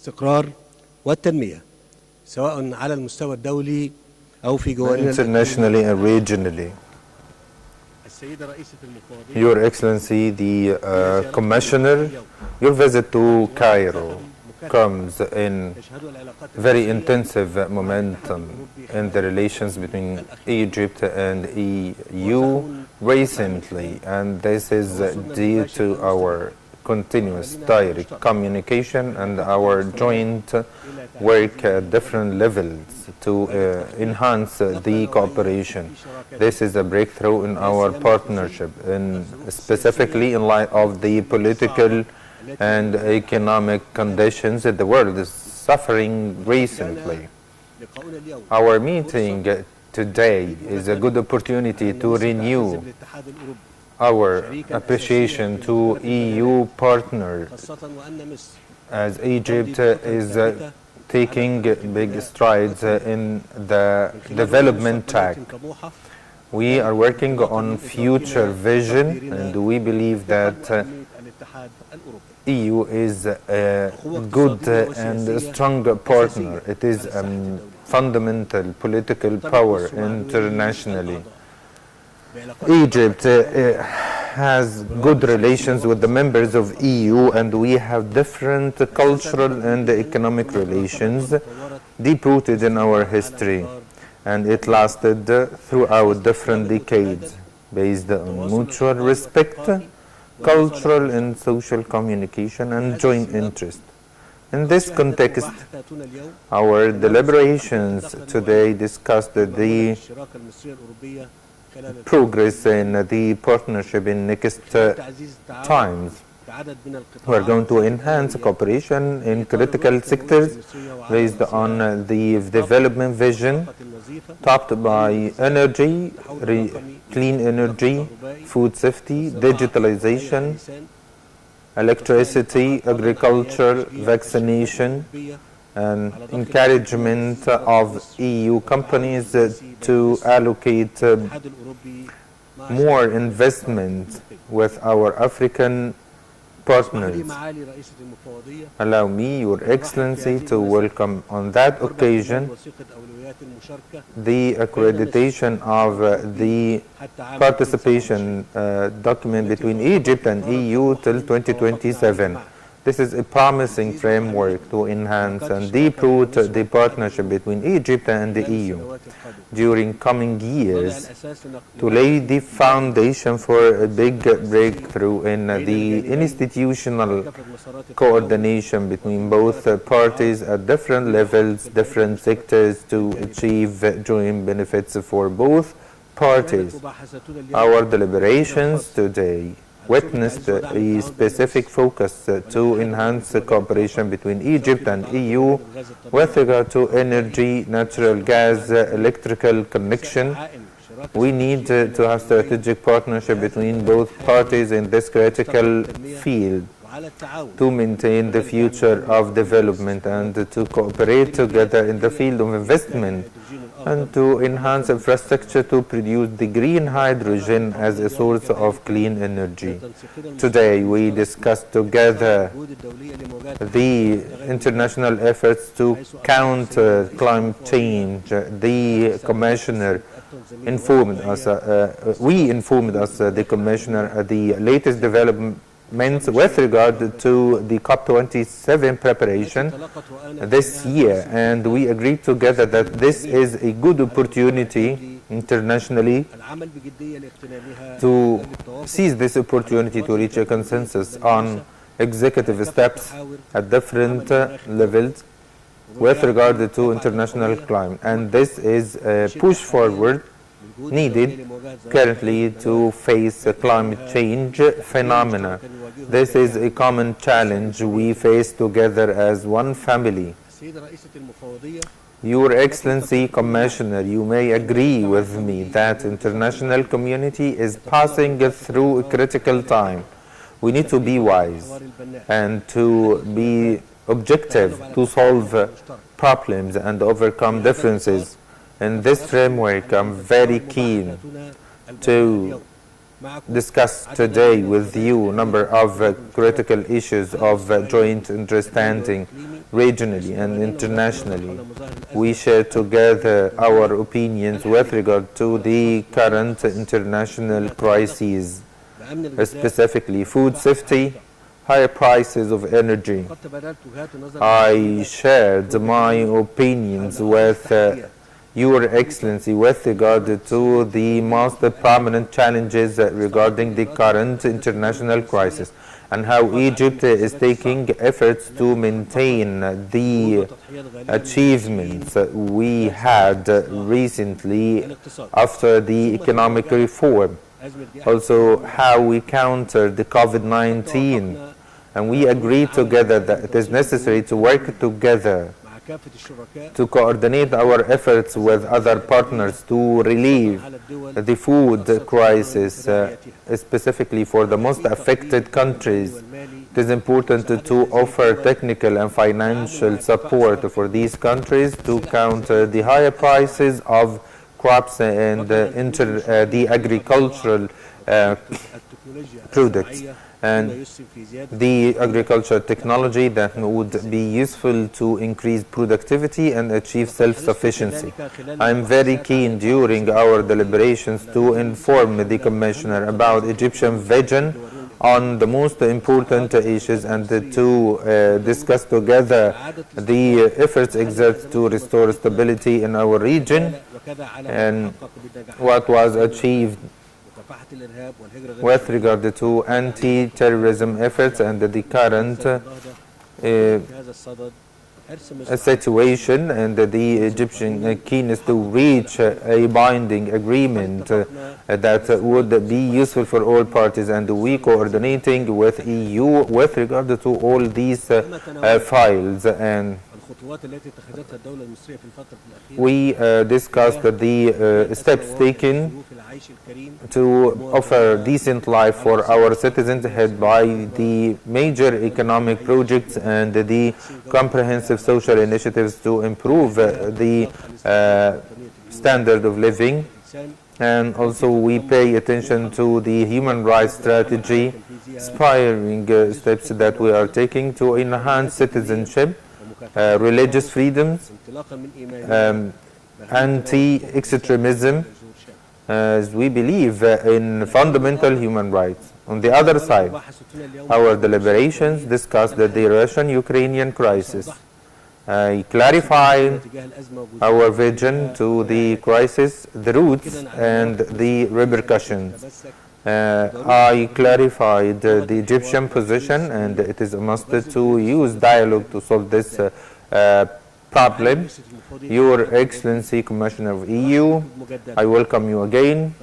الاستقرار والتنمية سواء على المستوى الدولي أو في جوارنا internationally and regionally. Your Excellency, the Commissioner, your visit to Cairo comes in very intensive momentum in the relations between Egypt and EU recently, and this is due to our continuous direct communication and our joint work at different levels to enhance the cooperation. This is a breakthrough in our partnership, specifically in light of the political and economic conditions that the world is suffering recently. Our meeting today is a good opportunity to renew our appreciation to EU partners as Egypt is taking big strides in the development track. We are working on future vision, and we believe that EU is a good and strong partner. It is a fundamental political power internationally. Egypt has good relations with the members of EU, and we have different cultural and economic relations deep-rooted in our history, and it lasted throughout different decades based on mutual respect, cultural and social communication, and joint interest. In this context, our deliberations today discussed the progress in the partnership in next times. We are going to enhance cooperation in critical sectors based on the development vision topped by energy, clean energy, food safety, digitalization, electricity, agriculture, vaccination, and encouragement of EU companies to allocate more investment with our African partners. Allow me, Your Excellency, to welcome on that occasion the accreditation of the participation document between Egypt and EU till 2027. This is a promising framework to enhance and deep-root the partnership between Egypt and the EU during coming years to lay the foundation for a big breakthrough in the institutional coordination between both parties at different levels, different sectors to achieve joint benefits for both parties. Our deliberations today witnessed a specific focus to enhance cooperation between Egypt and EU with regard to energy, natural gas, electrical connection. We need to have strategic partnership between both parties in this critical field to maintain the future of development and to cooperate together in the field of investment and to enhance infrastructure to produce the green hydrogen as a source of clean energy. Today we discussed together the international efforts to counter climate change. The Commissioner informed us, the Commissioner, the latest developments with regard to the COP27 preparation this year, and we agreed together that this is a good opportunity internationally to seize this opportunity to reach a consensus on executive steps at different levels with regard to international climate, and this is a push forward needed currently to face climate change phenomena. This is a common challenge we face together as one family. Your Excellency, Commissioner, you may agree with me that international community is passing through a critical time. We need to be wise and to be objective to solve problems and overcome differences. In this framework, I'm very keen to discuss today with you a number of critical issues of joint understanding regionally and internationally. We share together our opinions with regard to the current international crises, specifically food safety, higher prices of energy. I shared my opinions with Your Excellency with regard to the most prominent challenges regarding the current international crisis and how Egypt is taking efforts to maintain the achievements we had recently after the economic reform. Also, how we countered the COVID-19, and we agreed together that it is necessary to work together to coordinate our efforts with other partners to relieve the food crisis, specifically for the most affected countries. It is important to offer technical and financial support for these countries to counter the higher prices of crops and the agricultural products, and the agricultural technology that would be useful to increase productivity and achieve self-sufficiency. I am very keen during our deliberations to inform the Commissioner about Egyptian vision on the most important issues and to discuss together the efforts exerted to restore stability in our region and what was achieved with regard to anti-terrorism efforts and the current situation and the Egyptian keenness to reach a binding agreement that would be useful for all parties, and we coordinating with EU with regard to all these files. And we discussed the steps taken to offer decent life for our citizens headed by the major economic projects and the comprehensive social initiatives to improve the standard of living. And also we pay attention to the human rights strategy, inspiring steps that we are taking to enhance citizenship, religious freedoms, anti-extremism, as we believe in fundamental human rights. On the other side, our deliberations discussed the Russian-Ukrainian crisis. I clarified our vision to the crisis, the roots, and the repercussions. I clarified the Egyptian position, and it is a must to use dialogue to solve this problem. Your Excellency, Commissioner of EU, I welcome you again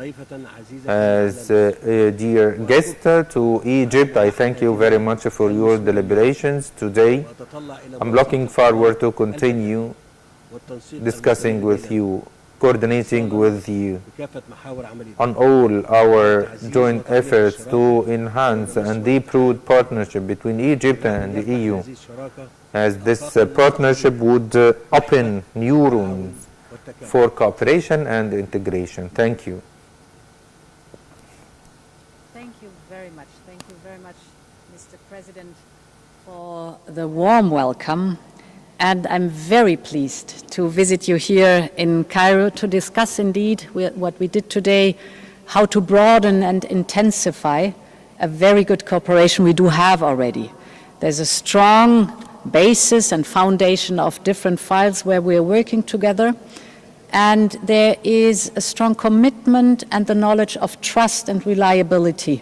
as a dear guest to Egypt. I thank you very much for your deliberations today. I'm looking forward to continue discussing with you, coordinating with you on all our joint efforts to enhance and deep-root partnership between Egypt and the EU, as this partnership would open new rooms for cooperation and integration. Thank you. Thank you very much. Thank you very much, Mr. President, for the warm welcome. And I'm very pleased to visit you here in Cairo to discuss indeed what we did today, how to broaden and intensify a very good cooperation we do have already. There's a strong basis and foundation of different files where we are working together, and there is a strong commitment and the knowledge of trust and reliability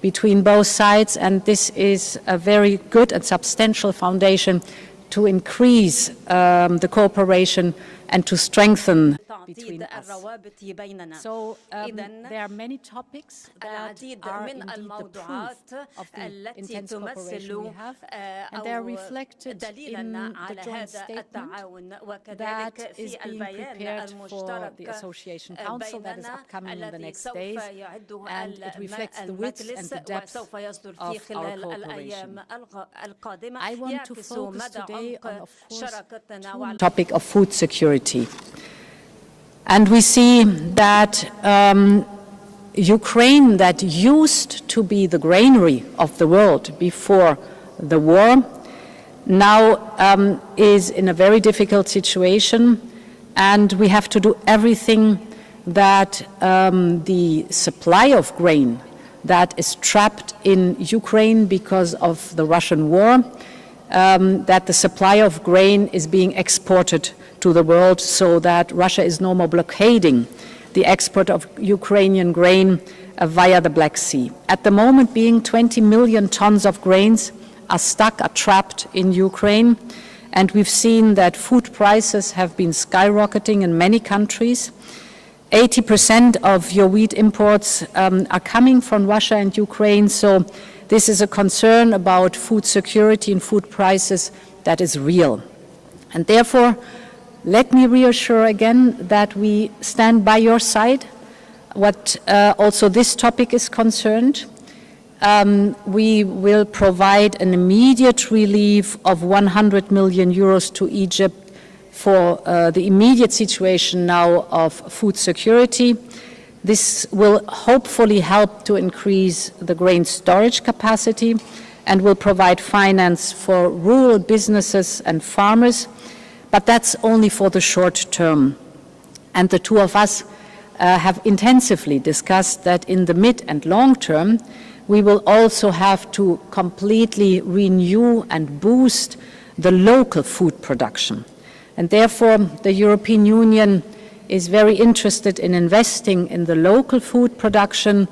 between both sides, and this is a very good and substantial foundation to increase the cooperation and to strengthen between us. So there are many topics that are indeed the proof of the intense cooperation we have, and they are reflected in the joint statement that is being prepared for the Association Council that is upcoming in the next days, and it reflects the width and the depth of our cooperation. I want to focus today on, of course, the topic of food security. And we see that Ukraine, that used to be the granary of the world before the war, now is in a very difficult situation, and we have to do everything that the supply of grain that is trapped in Ukraine because of the Russian war, that the supply of grain is being exported to the world so that Russia is no more blockading the export of Ukrainian grain via the Black Sea. At the moment, being 20 million tons of grains are stuck, are trapped in Ukraine, and we've seen that food prices have been skyrocketing in many countries. 80% of your wheat imports are coming from Russia and Ukraine, so this is a concern about food security and food prices that is real. And therefore, let me reassure again that we stand by your side, what also this topic is concerned. We will provide an immediate relief of 100 million euros to Egypt for the immediate situation now of food security. This will hopefully help to increase the grain storage capacity and will provide finance for rural businesses and farmers, but that's only for the short term. And the two of us have intensively discussed that in the mid and long term, we will also have to completely renew and boost the local food production. And therefore, the European Union is very interested in investing in the local food production.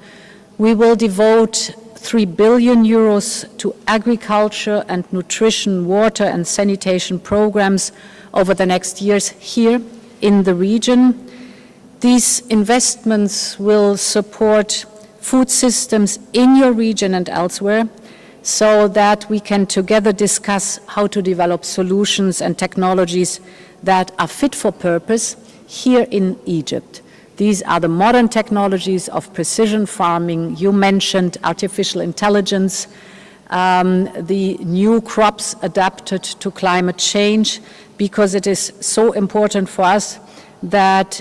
We will devote 3 billion euros to agriculture and nutrition, water and sanitation programs over the next years here in the region. These investments will support food systems in your region and elsewhere, so that we can together discuss how to develop solutions and technologies that are fit for purpose here in Egypt. These are the modern technologies of precision farming. You mentioned artificial intelligence, the new crops adapted to climate change, because it is so important for us that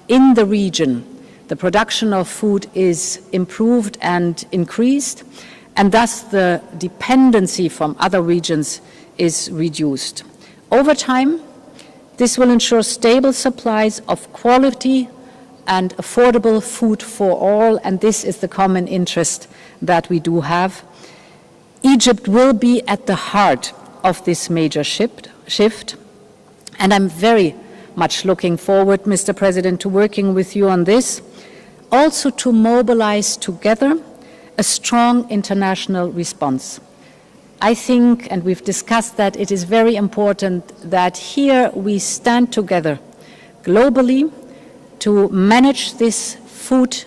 in the region the production of food is improved and increased, and thus the dependency from other regions is reduced. Over time, this will ensure stable supplies of quality and affordable food for all, and this is the common interest that we do have. Egypt will be at the heart of this major shift, and I'm very much looking forward, Mr. President, to working with you on this, also to mobilize together a strong international response. I think, and we've discussed that, it is very important that here we stand together globally to manage this food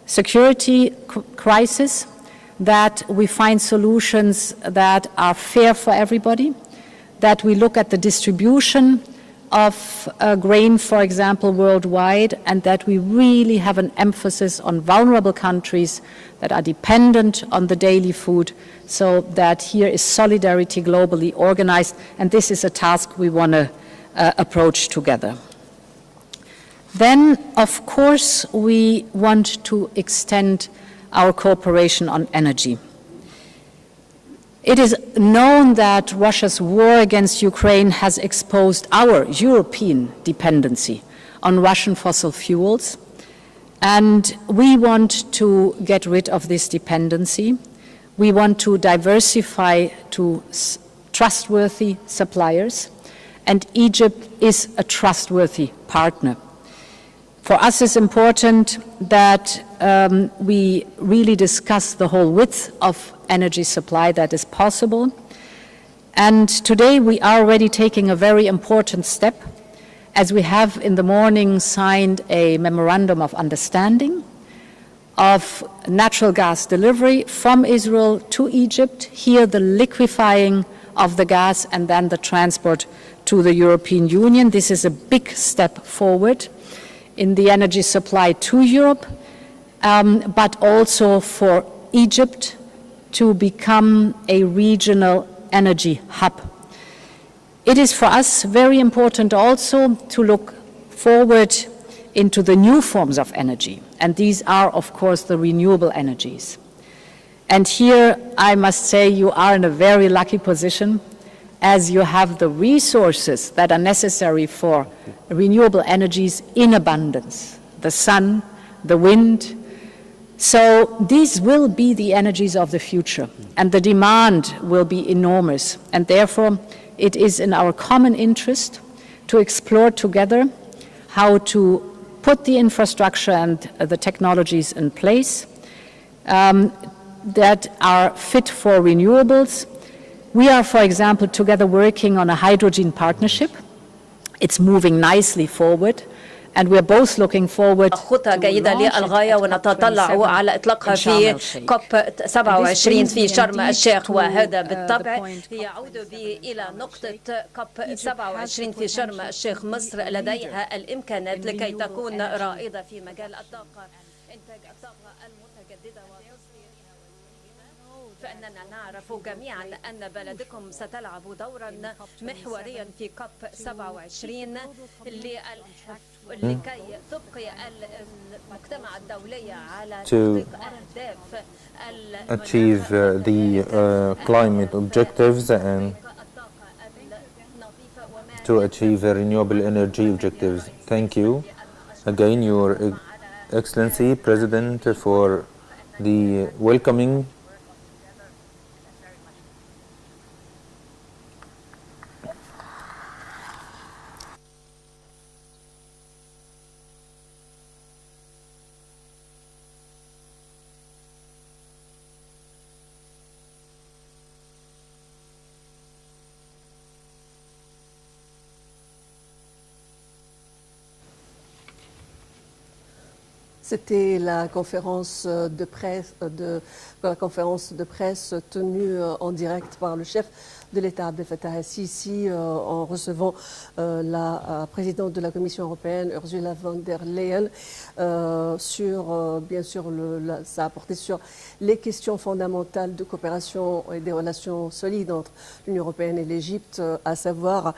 security crisis, that we find solutions that are fair for everybody, that we look at the distribution of grain, for example, worldwide, and that we really have an emphasis on vulnerable countries that are dependent on the daily food, so that here is solidarity globally organized, and this is a task we want to approach together. Then, of course, we want to extend our cooperation on energy. It is known that Russia's war against Ukraine has exposed our European dependency on Russian fossil fuels, and we want to get rid of this dependency. We want to diversify to trustworthy suppliers, and Egypt is a trustworthy partner. For us, it's important that we really discuss the whole width of energy supply that is possible. And today we are already taking a very important step, as we have in the morning signed a memorandum of understanding of natural gas delivery from Israel to Egypt, here the liquefying of the gas and then the transport to the European Union. This is a big step forward in the energy supply to Europe, but also for Egypt to become a regional energy hub. It is for us very important also to look forward into the new forms of energy. And these are, of course, the renewable energies. And here, I must say, you are in a very lucky position, as you have the resources that are necessary for renewable energies in abundance, the sun, the wind. So these will be the energies of the future, and the demand will be enormous. And therefore, it is in our common interest to explore together how to put the infrastructure and the technologies in place that are fit for renewables. We are, for example, together working on a hydrogen partnership. It's moving nicely forward. And we are both looking forward خطة جيدة للغاية ونتطلع على إطلاقها في كوب 27 في شرم الشيخ، وهذا بالطبع يعود بي إلى نقطة كوب 27 في شرم الشيخ. مصر لديها الإمكانات لكي تكون رائدة في مجال الطاقة، إنتاج الطاقة المتجددة وتصديرها. فإننا نعرف جميعا أن بلدكم ستلعب دورا محوريا في كوب 27 لكي تبقي المجتمع الدولي على تحقيق أهداف achieve the climate objectives and to achieve renewable energy objectives. Thank you again, Your Excellency, President, for the welcoming. C'était la conférence de presse tenue en direct par le chef de l'État, El-Sisi, en recevant la présidente de la Commission européenne, Ursula von der Leyen, sur, bien sûr, ça a porté sur les questions fondamentales de coopération et des relations solides entre l'Union européenne et l'Égypte, à savoir